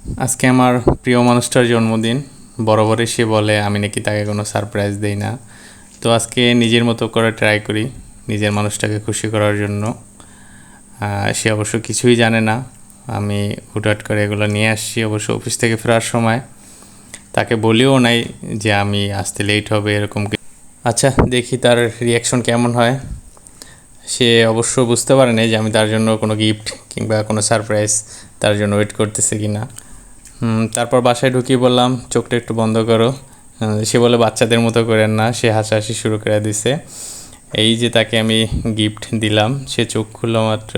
আজকে আমার প্রিয় মানুষটার জন্মদিন। বরাবরই সে বলে আমি নাকি তাকে কোনো সারপ্রাইজ দেই না। তো আজকে নিজের মতো করে ট্রাই করি নিজের মানুষটাকে খুশি করার জন্য। সে অবশ্য কিছুই জানে না, আমি হুটহাট করে এগুলো নিয়ে আসছি। অবশ্য অফিস থেকে ফেরার সময় তাকে বলিও নাই যে আমি আসতে লেট হবে এরকম। আচ্ছা, দেখি তার রিয়াকশন কেমন হয়। সে অবশ্য বুঝতে পারে না যে আমি তার জন্য কোনো গিফট কিংবা কোনো সারপ্রাইজ তার জন্য ওয়েট করতেছি কি না। তারপর বাসায় ঢুকিয়ে বললাম চোখটা একটু বন্ধ করো। সে বলে বাচ্চাদের মতো করেন না, সে হাসাহাসি শুরু করে দিছে। এই যে তাকে আমি গিফট দিলাম, সে চোখ খুললো মাত্র।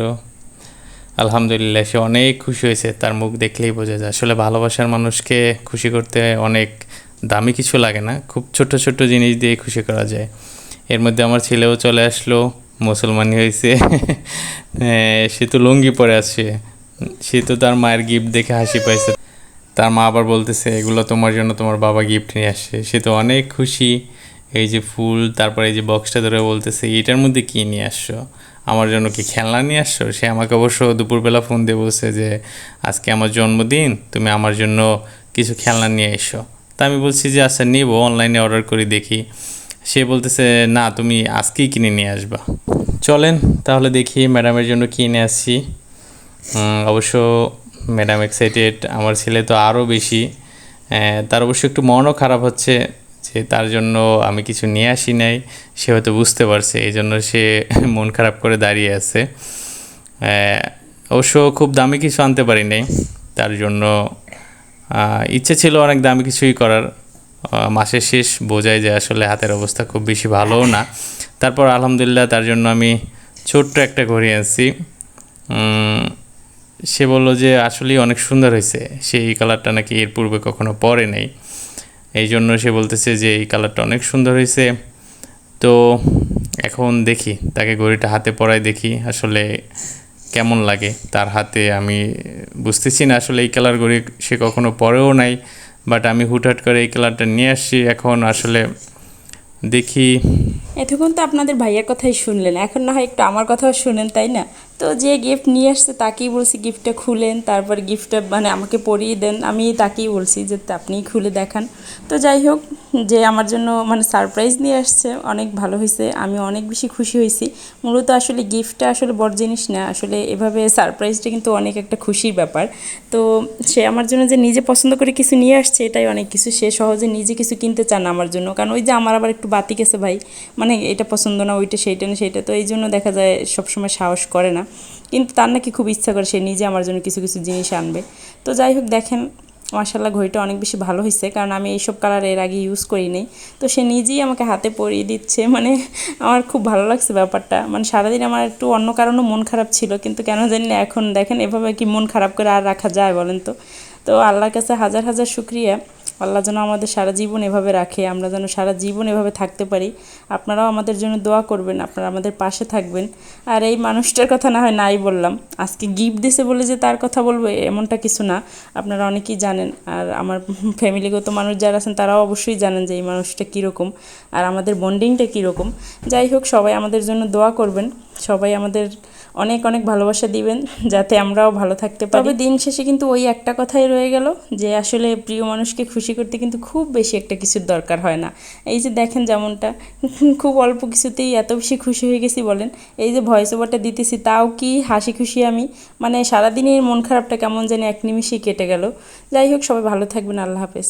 আলহামদুলিল্লাহ, সে অনেক খুশি হয়েছে। তার মুখ দেখলেই বোঝা যায় আসলে ভালোবাসার মানুষকে খুশি করতে অনেক দামি কিছু লাগে না, খুব ছোট ছোট জিনিস দিয়ে খুশি করা যায়। এর মধ্যে আমার ছেলেও চলে আসলো, মুসলমানি হয়েছে। সে তো লুঙ্গি পরে আছে, সে তো তার মায়ের গিফট দেখে হাসি পাইছে। তার মা আবার বলতেছে এগুলো তোমার জন্য তোমার বাবা গিফট নিয়ে আসছে। সে তো অনেক খুশি। এই যে ফুল, তারপরে এই যে বক্সটা ধরে বলতেছে এটার মধ্যে কী নিয়ে আসছো, আমার জন্য কি খেলনা নিয়ে আসছো। সে আমাকে অবশ্য দুপুরবেলা ফোন দিয়ে বলছে যে আজকে আমার জন্মদিন, তুমি আমার জন্য কিছু খেলনা নিয়ে এসো। তা আমি বলছি যে আচ্ছা নেব, অনলাইনে অর্ডার করে দেখি। সে বলতেছে না, তুমি আজকেই কিনে নিয়ে আসবা। চলেন তাহলে দেখি ম্যাডামের জন্য কিনে আসছি। অবশ্য ম্যাডাম এক্সাইটেড, আমার ছেলে তো আরও বেশি। তার অবশ্য একটু মনও খারাপ হচ্ছে যে তার জন্য আমি কিছু নিয়ে আসি নাই। সে হয়তো বুঝতে পারছে, এই জন্য সে মন খারাপ করে দাঁড়িয়ে আছে। অবশ্য খুব দামি কিছু আনতে পারি নাই তার জন্য। ইচ্ছে ছিল অনেক দামি কিছুই করার। মাসের শেষ, বোঝাই যায় আসলে হাতের অবস্থা খুব বেশি ভালোও না। তারপর আলহামদুলিল্লাহ তার জন্য আমি ছোট্ট একটা ঘড়ি আনছি। সে বলল যে আসলেই অনেক সুন্দর হয়েছে, সে এই কালারটা নাকি এর পূর্বে কখনো পরে নাই। এই জন্য সে বলতেছে যে এই কালারটা অনেক সুন্দর হয়েছে। তো এখন দেখি তাকে ঘড়িটা হাতে পরাই দেখি আসলে কেমন লাগে তার হাতে। আমি বুঝতেছি না আসলে এই কালার ঘড়ি সে কখনো পরেও নাই, বাট আমি হুটহাট করে এই কালারটা নিয়ে আসছি। এখন আসলে দেখি। এতক্ষণ তো আপনাদের ভাইয়ার কথাই শুনলেন, এখন না হয় একটু আমার কথাও শুনেন, তাই না? তো যে গিফট নিয়ে আসছে তাকেই বলছি গিফটটা খুলেন, তারপর গিফটটা মানে আমাকে পরিয়ে দেন। আমি তাকেই বলছি যে আপনিই খুলে দেখান। তো যাই হোক, যে আমার জন্য মানে সারপ্রাইজ নিয়ে আসছে অনেক ভালো হয়েছে, আমি অনেক বেশি খুশি হয়েছি। মূলত আসলে গিফটটা আসলে বড় জিনিস না, আসলে এভাবে সারপ্রাইজটা কিন্তু অনেক একটা খুশির ব্যাপার। তো সে আমার জন্য যে নিজে পছন্দ করে কিছু নিয়ে আসছে এটাই অনেক কিছু। সে সহজে নিজে কিছু কিনতে চান আমার জন্য, কারণ ওই যে আমার আবার একটু বাতি গেছে ভাই, মানে এটা পছন্দ না, ওইটা সেইটা না সেইটা, তো এই জন্য দেখা যায় সবসময় সাহস করে না। কিন্তু তার নাকি খুব ইচ্ছা করে সে নিজে আমার জন্য কিছু কিছু জিনিস আনবে। তো যাই হোক, দেখেন মাশাআল্লাহ ঘড়িটা অনেক বেশি ভালো হয়েছে, কারণ আমি এইসব কালার এর আগে ইউজ করি নাই। তো সে নিজেই আমাকে হাতে পরিয়ে দিচ্ছে, মানে আমার খুব ভালো লাগছে ব্যাপারটা। মানে সারাদিন আমার একটু অন্য কারণও মন খারাপ ছিল, কিন্তু কেন জানি না এখন দেখেন এভাবে কি মন খারাপ করে আর রাখা যায় বলেন তো। তো আল্লাহর কাছে হাজার হাজার শুকরিয়া, আল্লাহ যেন আমাদের সারা জীবন এভাবে রাখে, আমরা যেন সারা জীবন এভাবে থাকতে পারি। আপনারাও আমাদের জন্য দোয়া করবেন, আপনারা আমাদের পাশে থাকবেন। আর এই মানুষটার কথা না হয় নাই বললাম, আজকে গিফট দিছে বলে যে তার কথা বলবো এমনটা কিছু না। আপনারা অনেকেই জানেন, আর আমার ফ্যামিলিগত মানুষ যারা আছেন তারাও অবশ্যই জানেন যে এই মানুষটা কীরকম আর আমাদের বন্ডিংটা কীরকম। যাই হোক, সবাই আমাদের জন্য দোয়া করবেন, সবাই আমাদের অনেক অনেক ভালোবাসা দিবেন যাতে আমরাও ভালো থাকতে পারি। তবে দিন শেষে কিন্তু ওই একটা কথাই রয়ে গেল যে আসলে প্রিয় মানুষকে খুশি করতে কিন্তু খুব বেশি একটা কিছুর দরকার হয় না। এই যে দেখেন যেমনটা, খুব অল্প কিছুতেই এত বেশি খুশি হয়ে গেছি বলেন। এই যে ভয়েস ওভারটা দিতেছি তাও কি হাসি খুশি আমি, মানে সারাদিনের মন খারাপটা কেমন জানি এক নিমিষেই কেটে গেল। যাই হোক, সবাই ভালো থাকবেন, আল্লাহ হাফেজ।